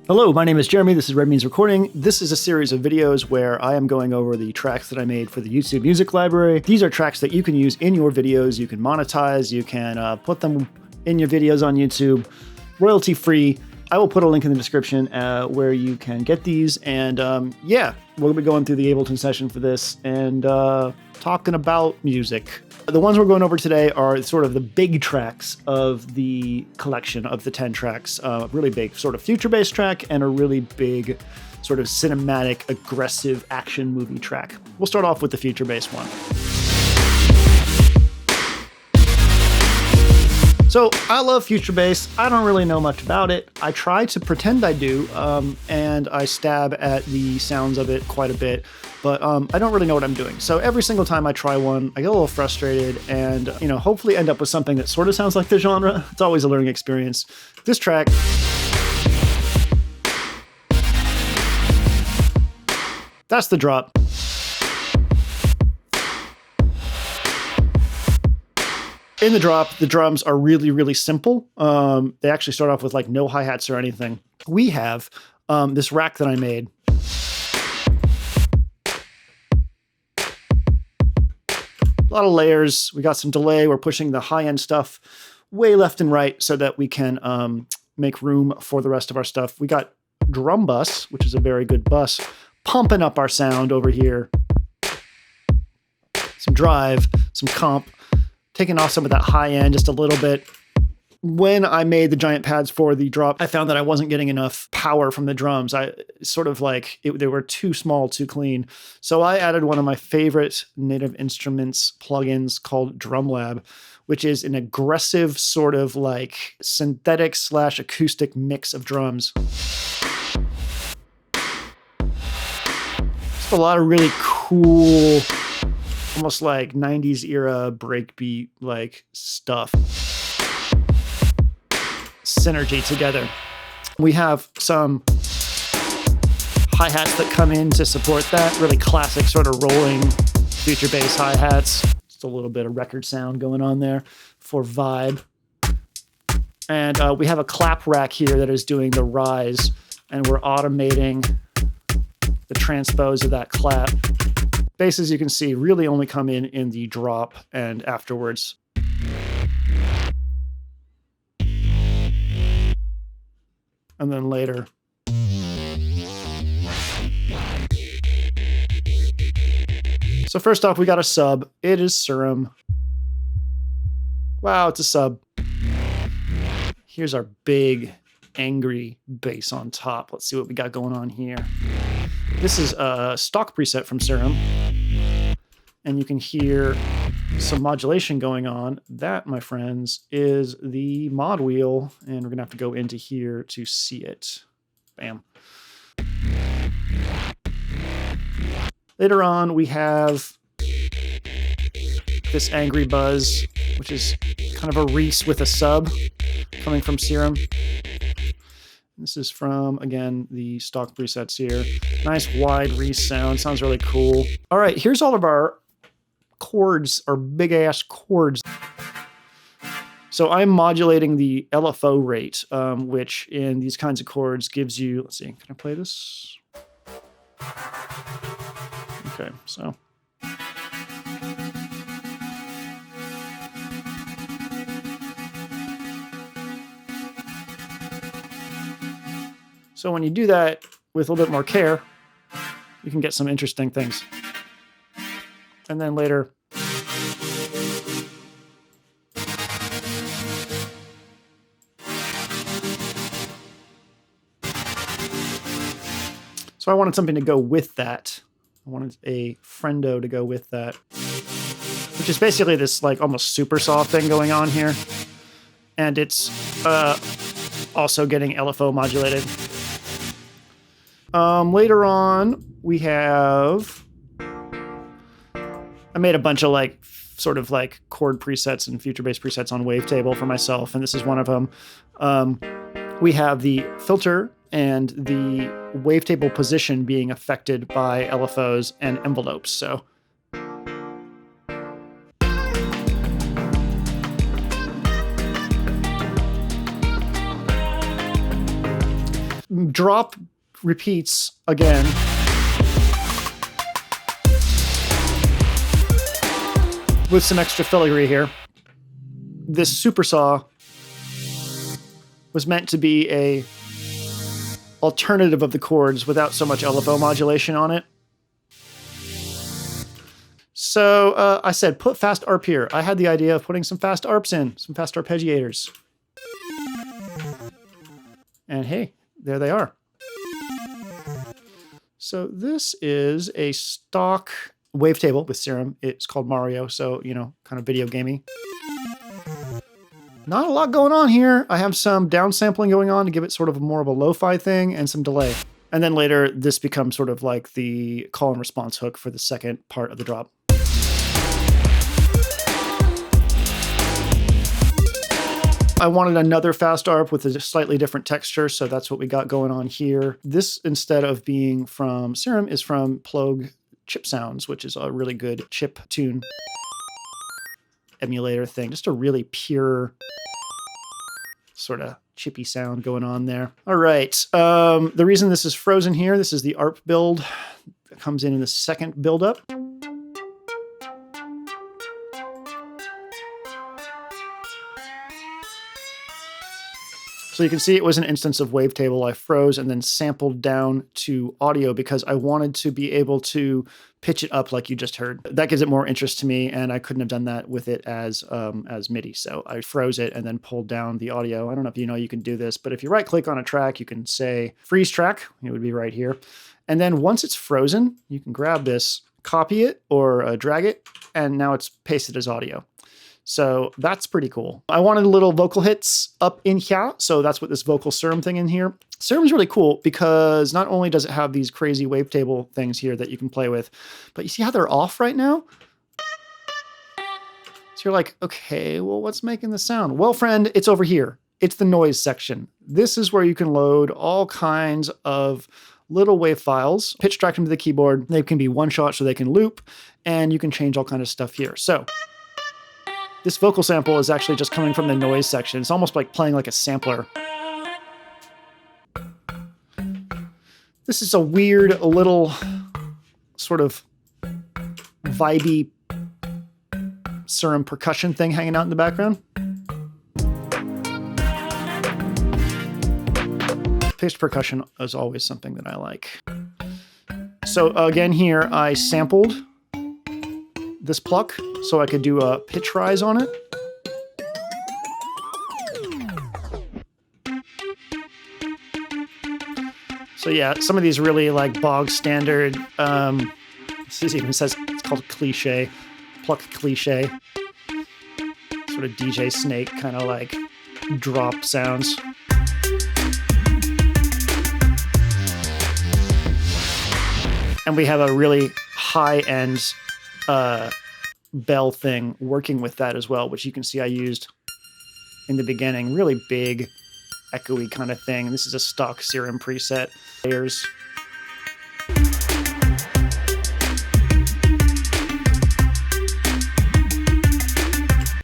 Hello, my name is Jeremy. This is Red Means Recording. This is a series of videos where I am going over the tracks that I made for the YouTube music library. These are tracks that you can use in your videos. You can monetize. You can put them in your videos on YouTube, royalty free. I will put a link in the description where you can get these. And yeah, we'll be going through the Ableton session for this and talking about music. The ones we're going over today are sort of the big tracks of the collection of the 10 tracks. A really big sort of future-based track and a really big sort of cinematic, aggressive action movie track. We'll start off with the future-based one. So I love future bass. I don't really know much about it. I try to pretend I do, and I stab at the sounds of it quite a bit, but I don't really know what I'm doing. So every single time I try one, I get a little frustrated and, hopefully end up with something that sort of sounds like the genre. It's always a learning experience. This track, that's the drop. In the drop, the drums are really, really simple. They actually start off with like no hi-hats or anything. We have this rack that I made. A lot of layers. We got some delay. We're pushing the high-end stuff way left and right so that we can make room for the rest of our stuff. We got drum bus, which is a very good bus, pumping up our sound over here. Some drive, some comp. Taking off some of that high end just a little bit. When I made the giant pads for the drop, I found that I wasn't getting enough power from the drums. They were too small, too clean. So I added one of my favorite Native Instruments plugins called DrumLab, which is an aggressive sort of like synthetic / acoustic mix of drums. Just a lot of really cool, almost like 90s era breakbeat like stuff. Synergy together. We have some hi-hats that come in to support that. Really classic sort of rolling future bass hi-hats. Just a little bit of record sound going on there for vibe. And we have a clap rack here that is doing the rise, and we're automating the transpose of that clap. Bass, as you can see, really only come in the drop and afterwards. And then later. So first off, we got a sub. It is Serum. Wow, it's a sub. Here's our big, angry bass on top. Let's see what we got going on here. This is a stock preset from Serum. And you can hear some modulation going on. That, my friends, is the mod wheel. And we're going to have to go into here to see it. Bam. Later on, we have this angry buzz, which is kind of a Reese with a sub coming from Serum. This is from, again, the stock presets here. Nice wide Reese sound. Sounds really cool. All right, here's all of our chords, our big-ass chords. So I'm modulating the LFO rate, which in these kinds of chords gives you... Let's see, can I play this? Okay, so... So when you do that with a little bit more care, you can get some interesting things. And then later, so I wanted something to go with that. I wanted a friendo to go with that, which is basically this like almost super saw thing going on here. And it's also getting LFO modulated. Later on, we have... I made a bunch of like sort of like chord presets and future bass presets on Wavetable for myself, and this is one of them. We have the filter and the wavetable position being affected by LFOs and envelopes. So drop repeats again. With some extra filigree here. This super saw was meant to be a alternative of the chords without so much LFO modulation on it. So I said, put fast arp here. I had the idea of putting some fast arps in, some fast arpeggiators. And hey, there they are. So this is a stock wavetable with Serum. It's called Mario, so, you know, kind of video gamey. Not a lot going on here. I have some downsampling going on to give it sort of more of a lo-fi thing and some delay. And then later, this becomes sort of like the call and response hook for the second part of the drop. I wanted another fast arp with a slightly different texture, so that's what we got going on here. This, instead of being from Serum, is from Plogue Chip Sounds, which is a really good chip tune emulator thing. Just a really pure sort of chippy sound going on there. All right. The reason this is frozen here, this is the ARP build that comes in the second build-up. So you can see it was an instance of wavetable. I froze and then sampled down to audio because I wanted to be able to pitch it up like you just heard. That gives it more interest to me, and I couldn't have done that with it as MIDI. So I froze it and then pulled down the audio. I don't know if you know you can do this, but if you right-click on a track, you can say freeze track. It would be right here. And then once it's frozen, you can grab this, copy it, or drag it, and now it's pasted as audio. So that's pretty cool. I wanted little vocal hits up in here, so that's what this vocal serum thing in here. Serum's really cool because not only does it have these crazy wavetable things here that you can play with, but you see how they're off right now? So you're like, okay, well, what's making the sound? Well, friend, it's over here. It's the noise section. This is where you can load all kinds of little wave files, pitch track them to the keyboard. They can be one shot so they can loop, and you can change all kinds of stuff here. So this vocal sample is actually just coming from the noise section. It's almost like playing like a sampler. This is a weird little sort of vibey Serum percussion thing hanging out in the background. Pitched percussion is always something that I like. So again here, I sampled this pluck so I could do a pitch rise on it. So yeah, some of these really like bog standard, this even says it's called cliche, pluck cliche, sort of DJ Snake kind of like drop sounds. And we have a really high-end bell thing working with that as well, which you can see I used in the beginning. Really big, echoey kind of thing. This is a stock Serum preset. Layers.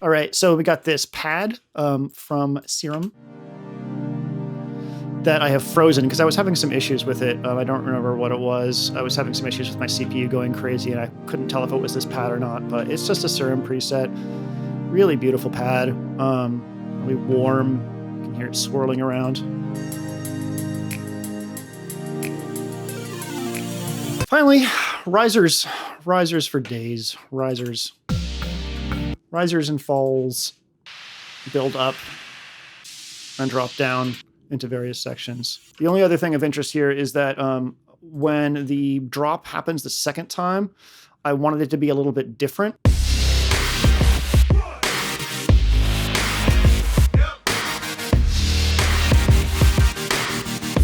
All right, so we got this pad from Serum that I have frozen because I was having some issues with it. I don't remember what it was. I was having some issues with my CPU going crazy and I couldn't tell if it was this pad or not, but it's just a Serum preset. Really beautiful pad. Really warm. You can hear it swirling around. Finally, risers. Risers for days. Risers. Risers and falls build up and drop down into various sections. The only other thing of interest here is that when the drop happens the second time, I wanted it to be a little bit different.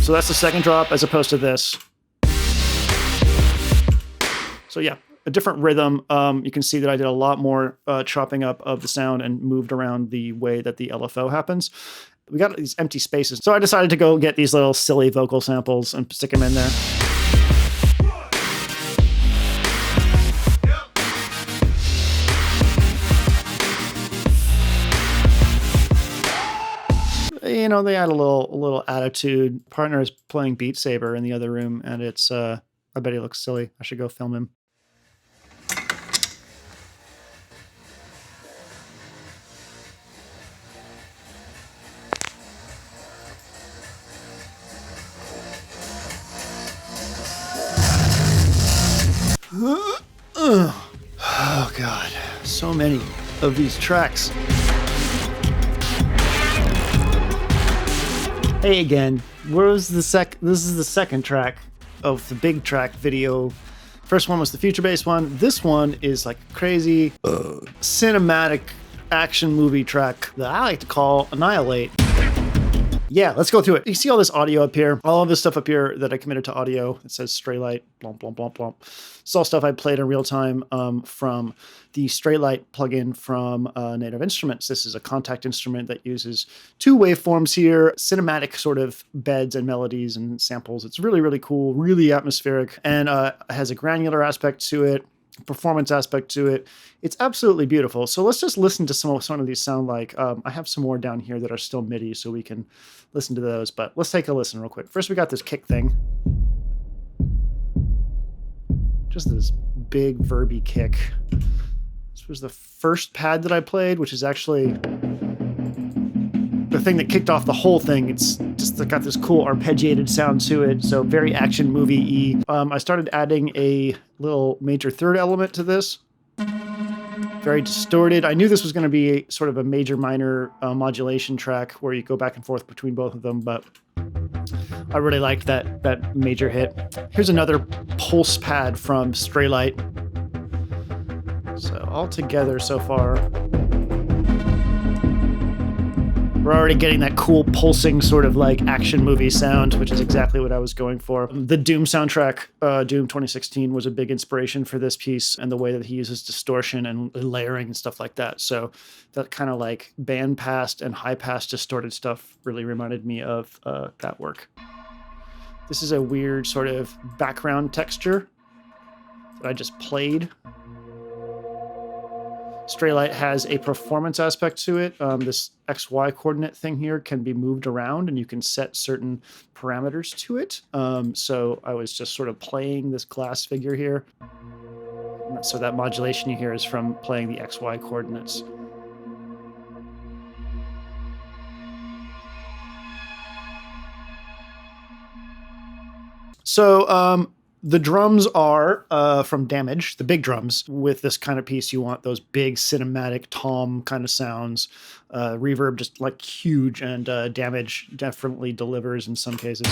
So that's the second drop as opposed to this. So yeah, a different rhythm. You can see that I did a lot more chopping up of the sound and moved around the way that the LFO happens. We got these empty spaces. So I decided to go get these little silly vocal samples and stick them in there. You you know, they add a little attitude. Partner is playing Beat Saber in the other room, and it's I bet he looks silly. I should go film him. Oh God, so many of these tracks. Hey again, this is the second track of the big track video. First one was the future bass one. This one is like crazy cinematic action movie track that I like to call Annihilate. Yeah, let's go through it. You see all this audio up here, all of this stuff up here that I committed to audio. It says Straylight, blomp, blomp, blomp, blomp. It's all stuff I played in real time from the Straylight plugin from Native Instruments. This is a contact instrument that uses two waveforms here, cinematic sort of beds and melodies and samples. It's really, really cool, really atmospheric, and has a granular aspect to it, performance aspect to it. It's absolutely beautiful. So let's just listen to some of these sound like. I have some more down here that are still MIDI, so we can listen to those, but let's take a listen real quick. First, we got this kick thing. Just this big verby kick. This was the first pad that I played, which is actually the thing that kicked off the whole thing. It's just got this cool arpeggiated sound to it, so very action movie-y. I started adding a little major third element to this. Very distorted. I knew this was going to be sort of a major minor modulation track where you go back and forth between both of them, but I really liked that major hit. Here's another pulse pad from Straylight. So all together so far, we're already getting that cool pulsing sort of like action movie sound, which is exactly what I was going for. The Doom soundtrack, Doom 2016, was a big inspiration for this piece and the way that he uses distortion and layering and stuff like that. So that kind of like band passed and high pass distorted stuff really reminded me of that work. This is a weird sort of background texture that I just played. Straylight has a performance aspect to it. This XY coordinate thing here can be moved around and you can set certain parameters to it. So I was just sort of playing this glass figure here. So that modulation you hear is from playing the XY coordinates. So the drums are from Damage, the big drums. With this kind of piece, you want those big cinematic tom kind of sounds. Reverb just like huge, and Damage definitely delivers in some cases.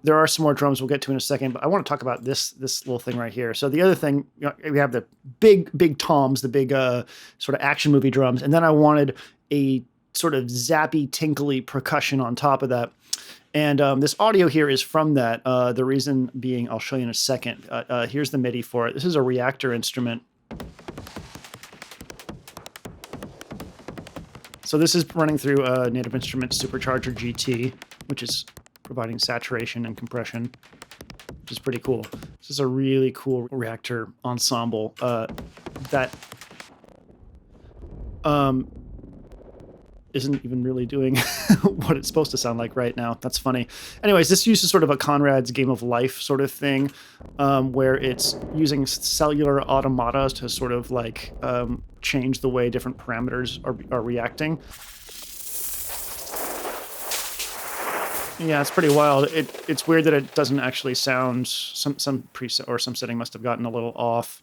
There are some more drums we'll get to in a second, but I want to talk about this little thing right here. So the other thing, you know, we have the big toms, the big sort of action movie drums, and then I wanted a sort of zappy, tinkly percussion on top of that. And this audio here is from that. The reason being, I'll show you in a second. Here's the MIDI for it. This is a reactor instrument. So this is running through Native Instruments Supercharger GT, which is providing saturation and compression, which is pretty cool. This is a really cool reactor ensemble that isn't even really doing what it's supposed to sound like right now. That's funny. Anyways, this uses sort of a Conrad's Game of Life sort of thing, where it's using cellular automata to sort of like change the way different parameters are reacting. Yeah, it's pretty wild. It's weird that it doesn't actually sound, some preset or some setting must have gotten a little off.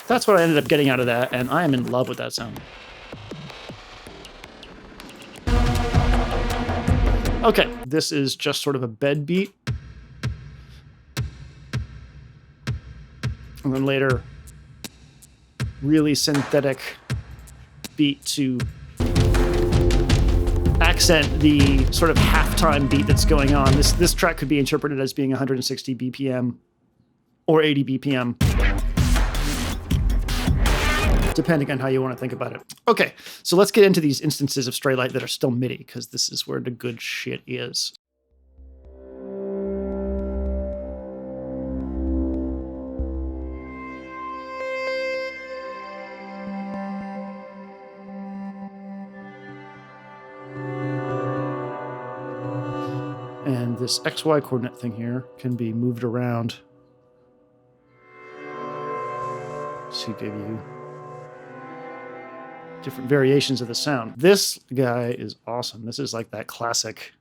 That's what I ended up getting out of that, and I am in love with that sound. Okay, this is just sort of a bed beat. And then later, really synthetic beat to accent the sort of halftime beat that's going on. This track could be interpreted as being 160 BPM or 80 BPM, depending on how you want to think about it. Okay, so let's get into these instances of Straylight that are still MIDI, because this is where the good shit is. this XY coordinate thing here can be moved around to give you different variations of the sound. This guy is awesome. This is like that classic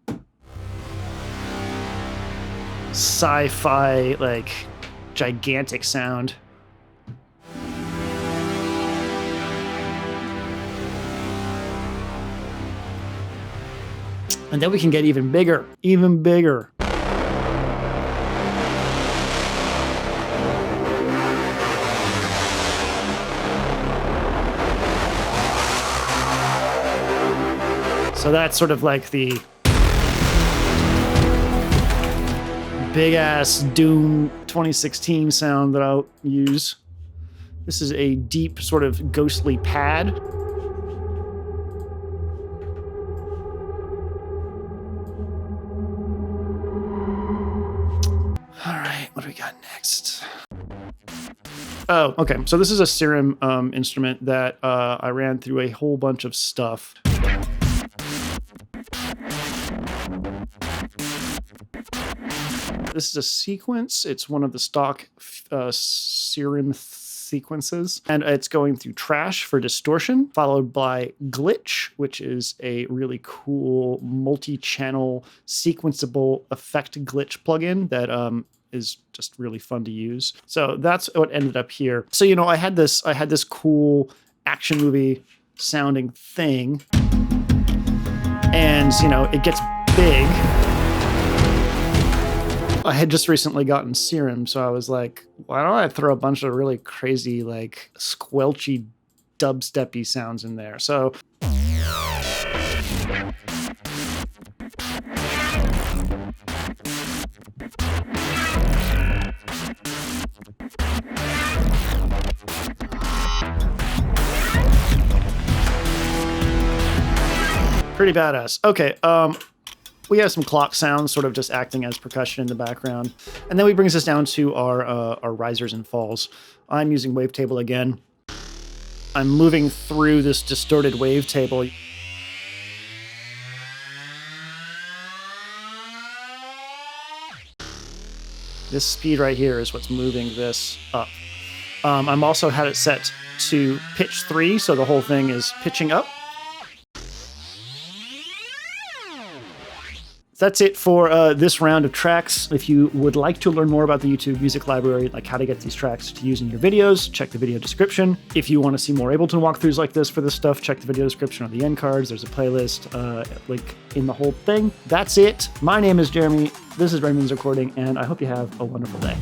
sci-fi, like gigantic sound. And then we can get even bigger, even bigger. So that's sort of like the big ass Doom 2016 sound that I'll use. This is a deep sort of ghostly pad. All right, what do we got next? Oh, okay. So this is a Serum instrument that I ran through a whole bunch of stuff. This is a sequence. It's one of the stock Serum sequences, and it's going through Trash for distortion, followed by Glitch, which is a really cool multi-channel sequenceable effect glitch plugin that is just really fun to use. So that's what ended up here. So, you know, I had this cool action movie sounding thing, and, you know, it gets big. I had just recently gotten Serum, so I was like, why don't I throw a bunch of really crazy, like, squelchy, dubsteppy sounds in there? So pretty badass. Okay, we have some clock sounds sort of just acting as percussion in the background. And then we brings us down to our risers and falls. I'm using wavetable again. I'm moving through this distorted wavetable. This speed right here is what's moving this up. I'm also had it set to pitch 3, so the whole thing is pitching up. That's it for this round of tracks. If you would like to learn more about the YouTube music library, like how to get these tracks to use in your videos, check the video description. If you want to see more Ableton walkthroughs like this for this stuff, check the video description on the end cards. There's a playlist link in the whole thing. That's it. My name is Jeremy. This is Raymond's Recording, and I hope you have a wonderful day.